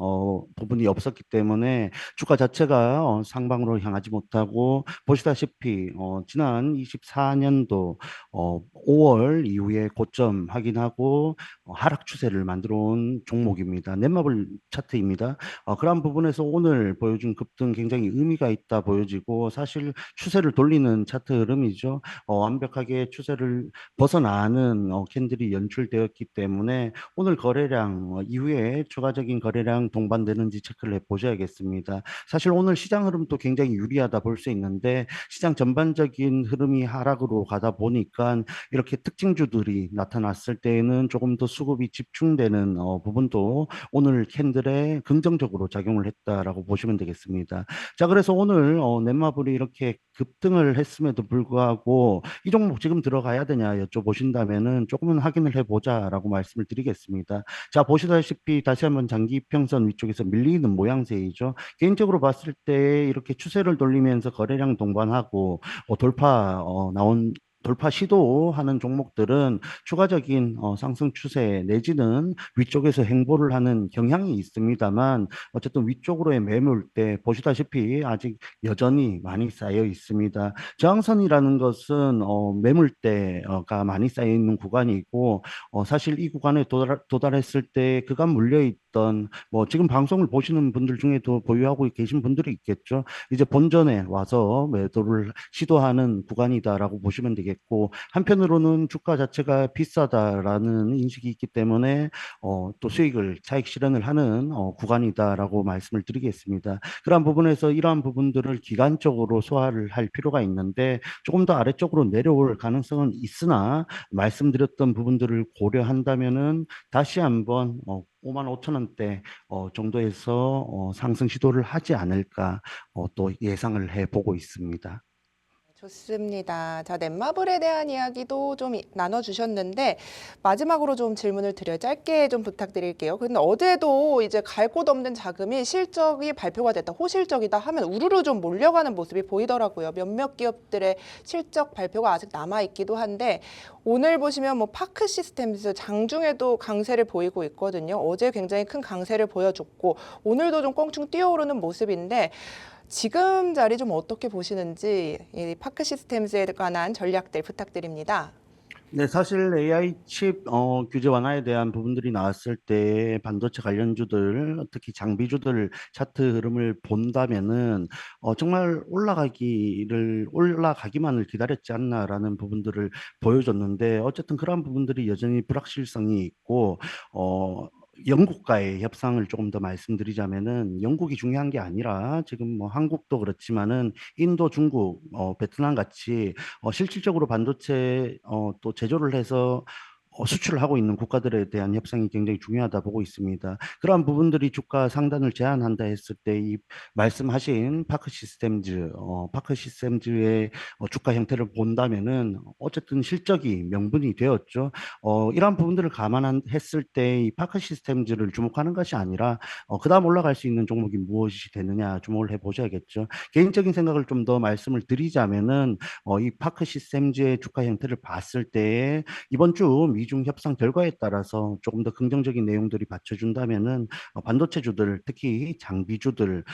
S3: 부분이 없었기 때문에 주가 자체가 상방으로 향하지 못하고 보시다시피 지난 24년도 5월 이후에 고점 확인하고 하락 추세를 만들어 온 종목입니다. 넷마블 차트입니다. 그런 부분에서 오늘 보여준 급등 굉장히 의미가 있다 보여지고 사실 추세를 돌리는 차트 흐름이죠. 완벽하게 추세를 벗어나는 캔들이 연출되었기 때문에 오늘 거래량 이후에 추가적인 거래량 동반되는지 체크를 해보셔야겠습니다. 사실 오늘 시장 흐름도 굉장히 유리하다 볼 수 있는데 시장 전반적인 흐름이 하락으로 가다 보니까 이렇게 특징주들이 나타났을 때에는 조금 더 수급이 집중되는 부분도 오늘 캔들에 긍정적으로 작용을 했다라고 보시면 되겠습니다. 자, 그래서 오늘 넷마블이 이렇게 급등을 했음에도 불구하고 이 종목 지금 들어가야 되냐 여쭤보신다면은 조금은 확인을 해보자라고 말씀을 드리겠습니다. 자, 보시다시피 다시 한번 장기 이평선 위쪽에서 밀리는 모양새이죠. 개인적으로 봤을 때 이렇게 추세를 돌리면서 거래량 동반하고 돌파 시도하는 종목들은 추가적인 상승 추세 내지는 위쪽에서 행보를 하는 경향이 있습니다만 어쨌든 위쪽으로의 매물대 보시다시피 아직 여전히 많이 쌓여 있습니다. 저항선이라는 것은 매물대가 많이 쌓여 있는 구간이고 사실 이 구간에 도달했을 때 그간 물려있던 지금 방송을 보시는 분들 중에도 보유하고 계신 분들이 있겠죠. 이제 본전에 와서 매도를 시도하는 구간이다라고 보시면 되겠고 한편으로는 주가 자체가 비싸다라는 인식이 있기 때문에 또 차익 실현을 하는 구간이다라고 말씀을 드리겠습니다. 그러한 부분에서 이러한 부분들을 기간적으로 소화를 할 필요가 있는데 조금 더 아래쪽으로 내려올 가능성은 있으나 말씀드렸던 부분들을 고려한다면은 다시 한번 5만 5천 원대 정도에서 상승 시도를 하지 않을까 또 예상을 해보고 있습니다.
S1: 좋습니다. 자, 넷마블에 대한 이야기도 좀 나눠주셨는데 마지막으로 좀 질문을 드려요. 짧게 좀 부탁드릴게요. 근데 어제도 이제 갈 곳 없는 자금이 실적이 발표가 됐다, 호실적이다 하면 우르르 좀 몰려가는 모습이 보이더라고요. 몇몇 기업들의 실적 발표가 아직 남아있기도 한데 오늘 보시면 파크 시스템스 장중에도 강세를 보이고 있거든요. 어제 굉장히 큰 강세를 보여줬고 오늘도 좀 껑충 뛰어오르는 모습인데 지금 자리 좀 어떻게 보시는지 이 파크 시스템즈에 관한 전략들 부탁드립니다.
S3: 네, 사실 AI 칩 규제 완화에 대한 부분들이 나왔을 때 반도체 관련주들, 특히 장비주들 차트 흐름을 본다면은 정말 올라가기만을 기다렸지 않나라는 부분들을 보여줬는데 어쨌든 그러한 부분들이 여전히 불확실성이 있고 영국과의 협상을 조금 더 말씀드리자면은 영국이 중요한 게 아니라 지금 뭐 한국도 그렇지만은 인도, 중국, 베트남 같이 실질적으로 반도체 또 제조를 해서 수출을 하고 있는 국가들에 대한 협상이 굉장히 중요하다 보고 있습니다. 그러한 부분들이 주가 상단을 제한한다 했을 때 이 말씀하신 파크 시스템즈의 주가 형태를 본다면은 어쨌든 실적이 명분이 되었죠. 이러한 부분들을 감안했을 때 이 파크 시스템즈를 주목하는 것이 아니라 그다음 올라갈 수 있는 종목이 무엇이 되느냐 주목을 해보셔야겠죠. 개인적인 생각을 좀 더 말씀을 드리자면은 이 파크 시스템즈의 주가 형태를 봤을 때 이번 주 미중 협상 결과에 따라서 조금 더 긍정적인 내용들이 받쳐준다면은 반도체주들 특히 장비주들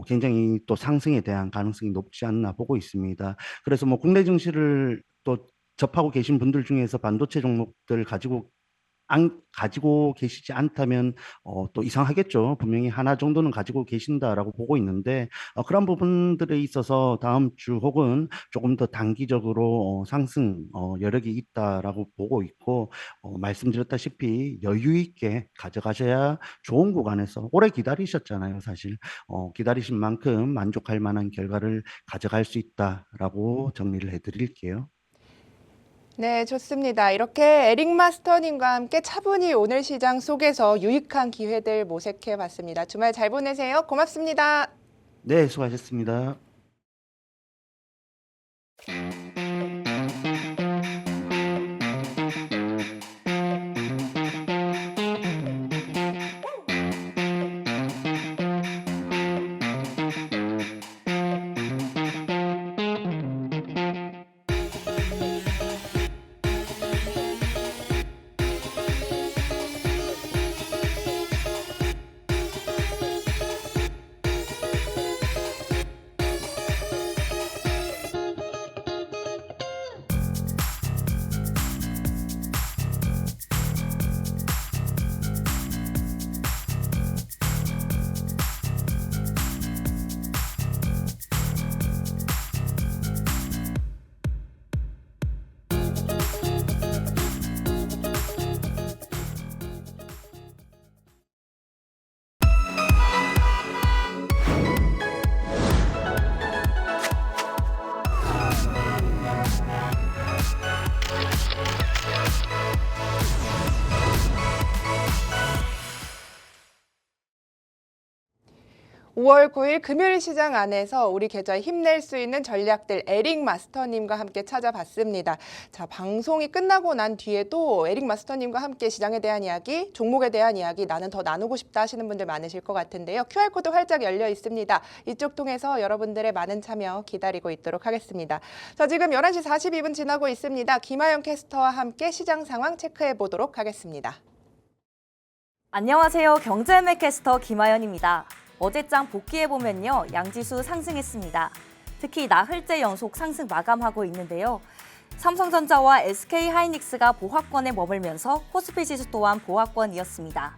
S3: 굉장히 또 상승에 대한 가능성이 높지 않나 보고 있습니다. 그래서 뭐 국내 증시를 또 접하고 계신 분들 중에서 반도체 종목들 가지고 계시지 않다면 또 이상하겠죠. 분명히 하나 정도는 가지고 계신다라고 보고 있는데 그런 부분들에 있어서 다음 주 혹은 조금 더 단기적으로 상승 여력이 있다라고 보고 있고 말씀드렸다시피 여유 있게 가져가셔야 좋은 구간에서 오래 기다리셨잖아요. 사실 기다리신 만큼 만족할 만한 결과를 가져갈 수 있다라고 정리를 해드릴게요.
S1: 네, 좋습니다. 이렇게 에릭 마스터님과 함께 차분히 오늘 시장 속에서 유익한 기회들 모색해 봤습니다. 주말 잘 보내세요. 고맙습니다.
S3: 네, 수고하셨습니다.
S1: (5월 9일) 금요일 시장 안에서 우리 계좌에 힘낼 수 있는 전략들 에릭 마스터님과 함께 찾아봤습니다. 자, 방송이 끝나고 난 뒤에도 에릭 마스터님과 함께 시장에 대한 이야기, 종목에 대한 이야기 나는 더 나누고 싶다 하시는 분들 많으실 것 같은데요. QR코드 활짝 열려 있습니다. 이쪽 통해서 여러분들의 많은 참여 기다리고 있도록 하겠습니다. 자, 지금 11시 42분 지나고 있습니다. 김하영 캐스터와 함께 시장 상황 체크해 보도록 하겠습니다.
S2: 안녕하세요. 경제매 캐스터 김하연입니다. 어제장 복귀해보면요. 양지수 상승했습니다. 특히 나흘째 연속 상승 마감하고 있는데요. 삼성전자와 SK하이닉스가 보합권에 머물면서 코스피 지수 또한 보합권이었습니다.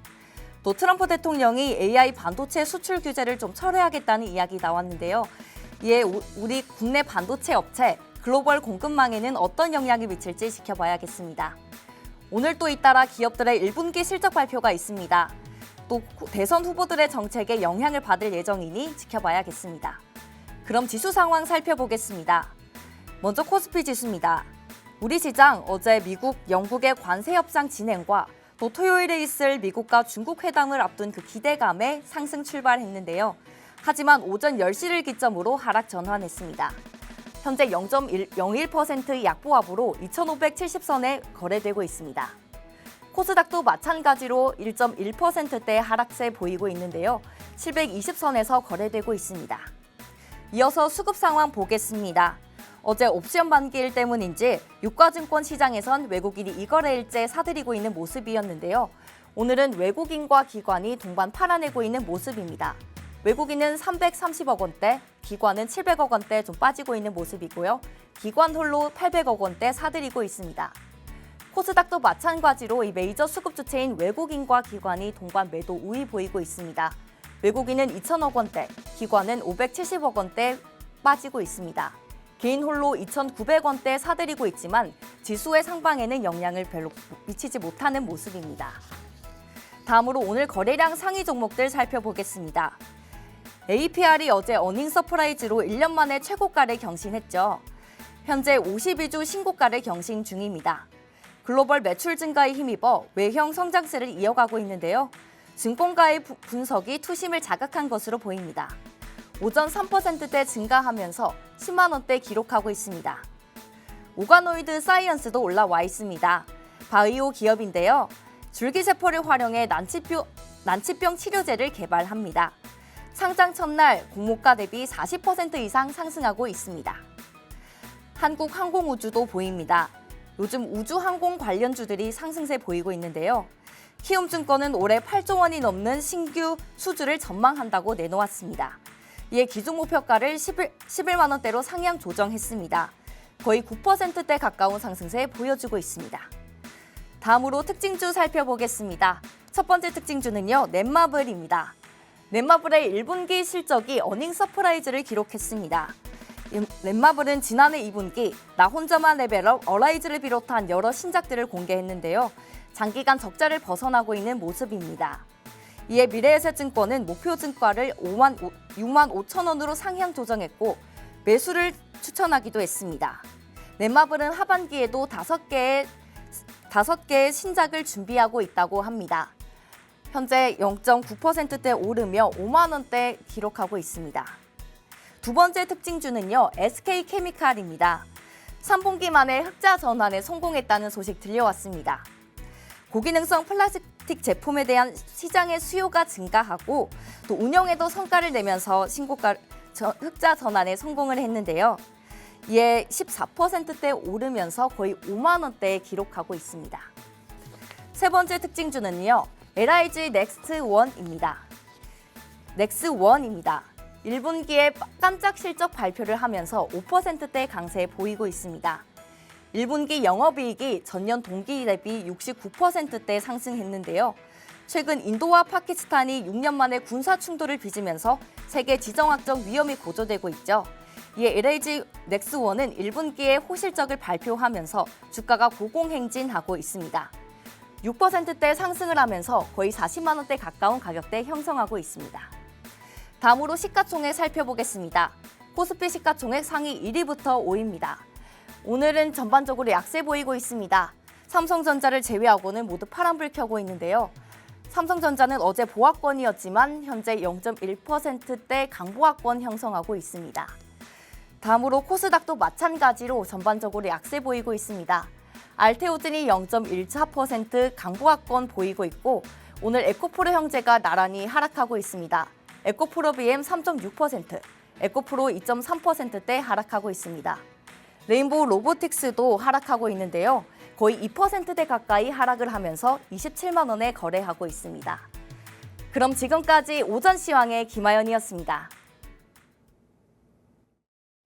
S2: 또 트럼프 대통령이 AI 반도체 수출 규제를 좀 철회하겠다는 이야기 나왔는데요. 이에 우리 국내 반도체 업체 글로벌 공급망에는 어떤 영향이 미칠지 지켜봐야겠습니다. 오늘 또 잇따라 기업들의 1분기 실적 발표가 있습니다. 또 대선 후보들의 정책에 영향을 받을 예정이니 지켜봐야겠습니다. 그럼 지수 상황 살펴보겠습니다. 먼저 코스피 지수입니다. 우리 시장 어제 미국, 영국의 관세 협상 진행과 또 토요일에 있을 미국과 중국 회담을 앞둔 그 기대감에 상승 출발했는데요. 하지만 오전 10시를 기점으로 하락 전환했습니다. 현재 0.01%의 약보합으로 2,570선에 거래되고 있습니다. 코스닥도 마찬가지로 1.1%대 하락세 보이고 있는데요. 720선에서 거래되고 있습니다. 이어서 수급 상황 보겠습니다. 어제 옵션 만기일 때문인지 유가증권 시장에선 외국인이 이 거래일째 사들이고 있는 모습이었는데요. 오늘은 외국인과 기관이 동반 팔아내고 있는 모습입니다. 외국인은 330억 원대, 기관은 700억 원대 좀 빠지고 있는 모습이고요. 기관 홀로 800억 원대 사들이고 있습니다. 코스닥도 마찬가지로 이 메이저 수급 주체인 외국인과 기관이 동반 매도 우위 보이고 있습니다. 외국인은 2천억 원대, 기관은 570억 원대 빠지고 있습니다. 개인 홀로 2,900원대 사들이고 있지만 지수의 상방에는 영향을 별로 미치지 못하는 모습입니다. 다음으로 오늘 거래량 상위 종목들 살펴보겠습니다. APR이 어제 어닝 서프라이즈로 1년 만에 최고가를 경신했죠. 현재 52주 신고가를 경신 중입니다. 글로벌 매출 증가에 힘입어 외형 성장세를 이어가고 있는데요. 증권가의 분석이 투심을 자극한 것으로 보입니다. 오전 3%대 증가하면서 10만 원대 기록하고 있습니다. 오가노이드 사이언스도 올라와 있습니다. 바이오 기업인데요. 줄기세포를 활용해 난치병 치료제를 개발합니다. 상장 첫날 공모가 대비 40% 이상 상승하고 있습니다. 한국항공우주도 보입니다. 요즘 우주항공 관련주들이 상승세 보이고 있는데요. 키움증권은 올해 8조 원이 넘는 신규 수주를 전망한다고 내놓았습니다. 이에 기준 목표가를 11만 원대로 상향 조정했습니다. 거의 9%대 가까운 상승세 보여주고 있습니다. 다음으로 특징주 살펴보겠습니다. 첫 번째 특징주는요, 넷마블입니다. 넷마블의 1분기 실적이 어닝 서프라이즈를 기록했습니다. 넷마블은 지난해 2분기 나 혼자만 레벨업, 어라이즈를 비롯한 여러 신작들을 공개했는데요. 장기간 적자를 벗어나고 있는 모습입니다. 이에 미래에셋증권은 목표 증가를 6만 5천 원으로 상향 조정했고 매수를 추천하기도 했습니다. 넷마블은 하반기에도 5개의 신작을 준비하고 있다고 합니다. 현재 0.9%대 오르며 5만 원대 기록하고 있습니다. 두 번째 특징주는요, SK케미칼입니다. 3분기 만에 흑자 전환에 성공했다는 소식 들려왔습니다. 고기능성 플라스틱 제품에 대한 시장의 수요가 증가하고 또 운영에도 성과를 내면서 흑자 전환에 성공을 했는데요. 이에 14%대 오르면서 거의 5만 원대에 기록하고 있습니다. 세 번째 특징주는요, LIG 넥스원입니다. 1분기에 깜짝 실적 발표를 하면서 5%대 강세 보이고 있습니다. 1분기 영업이익이 전년 동기 대비 69%대 상승했는데요. 최근 인도와 파키스탄이 6년 만에 군사 충돌을 빚으면서 세계 지정학적 위험이 고조되고 있죠. 이에 LIG 넥스원은 1분기에 호실적을 발표하면서 주가가 고공행진하고 있습니다. 6%대 상승을 하면서 거의 40만 원대 가까운 가격대 형성하고 있습니다. 다음으로 시가총액 살펴보겠습니다. 코스피 시가총액 상위 1위부터 5위입니다. 오늘은 전반적으로 약세 보이고 있습니다. 삼성전자를 제외하고는 모두 파란불 켜고 있는데요. 삼성전자는 어제 보합권이었지만 현재 0.1%대 강보합권 형성하고 있습니다. 다음으로 코스닥도 마찬가지로 전반적으로 약세 보이고 있습니다. 알테오진이 0.14% 강보합권 보이고 있고 오늘 에코프로 형제가 나란히 하락하고 있습니다. 에코프로 BM 3.6%, 에코프로 2.3%대 하락하고 있습니다. 레인보우 로보틱스도 하락하고 있는데요. 거의 2%대 가까이 하락을 하면서 27만 원에 거래하고 있습니다. 그럼 지금까지 오전 시황의 김아연이었습니다.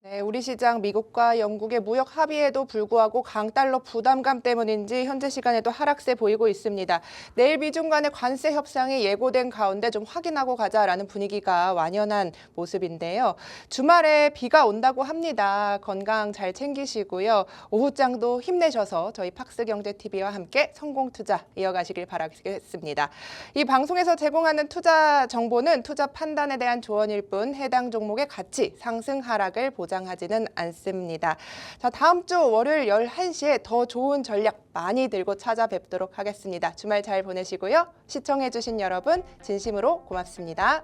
S1: 네, 우리 시장 미국과 영국의 무역 합의에도 불구하고 강달러 부담감 때문인지 현재 시간에도 하락세 보이고 있습니다. 내일 미중 간의 관세 협상이 예고된 가운데 좀 확인하고 가자라는 분위기가 완연한 모습인데요. 주말에 비가 온다고 합니다. 건강 잘 챙기시고요. 오후장도 힘내셔서 저희 팍스경제TV와 함께 성공투자 이어가시길 바라겠습니다. 이 방송에서 제공하는 투자 정보는 투자 판단에 대한 조언일 뿐 해당 종목의 가치, 상승, 하락을 보장하지는 않습니다. 자, 다음 주 월요일 11시에 더 좋은 전략 많이 들고 찾아뵙도록 하겠습니다. 주말 잘 보내시고요. 시청해주신 여러분 진심으로 고맙습니다.